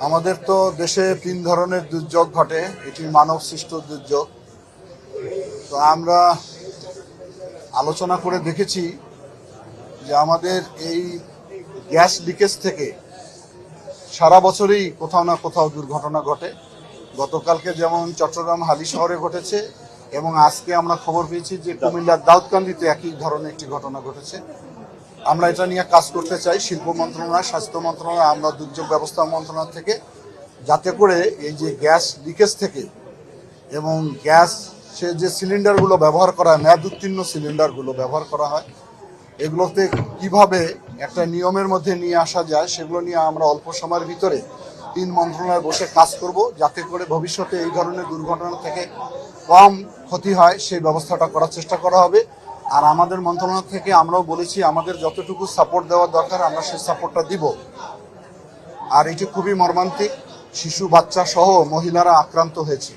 আমাদের তো দেশে 3 ধরনের দুর্যোগ ঘটে, এটি মানব সৃষ্ট দুর্যোগ। তো আমরা আলোচনা করে দেখেছি যে আমাদের এই গ্যাস লিকেজ থেকে সারা বছরই কোথাও না কোথাও দুর্ঘটনা ঘটে। গতকালকে যেমন চট্টগ্রাম হালি শহরে ঘটেছে, এবং আজকে আমরা খবর পেয়েছি যে কুমিল্লার দাউদকান্দিতে একই ধরনের একটি ঘটনা ঘটেছে। আমরা এটা নিয়ে কাজ করতে চাই, শিল্প মন্ত্রণালয়, স্বাস্থ্য মন্ত্রণালয়, আমরা দুর্যোগ ব্যবস্থা মন্ত্রণালয় থেকে, যাতে করে এই যে গ্যাস লিকেজ থেকে এবং গ্যাস যে সিলিন্ডারগুলো ব্যবহার করা হয়, মেয়াদ উত্তীর্ণ সিলিন্ডারগুলো ব্যবহার করা হয়, এগুলোতে কিভাবে একটা নিয়মের মধ্যে নিয়ে আসা যায় সেগুলো নিয়ে আমরা অল্প সময়ের ভিতরে 3 মন্ত্রণালয়ে বসে কাজ করব, যাতে করে ভবিষ্যতে এই ধরনের দুর্ঘটনা থেকে কম ক্ষতি হয় সেই ব্যবস্থাটা করার চেষ্টা করা হবে। আর আমাদের মন্ত্রণালয় থেকে আমরাও বলেছি আমাদের যতটুকু সাপোর্ট দেওয়ার দরকার আমরা সেই সাপোর্টটা দিব। আর এটি খুবই মর্মান্তিক, শিশু বাচ্চা সহ মহিলারা আক্রান্ত হয়েছে।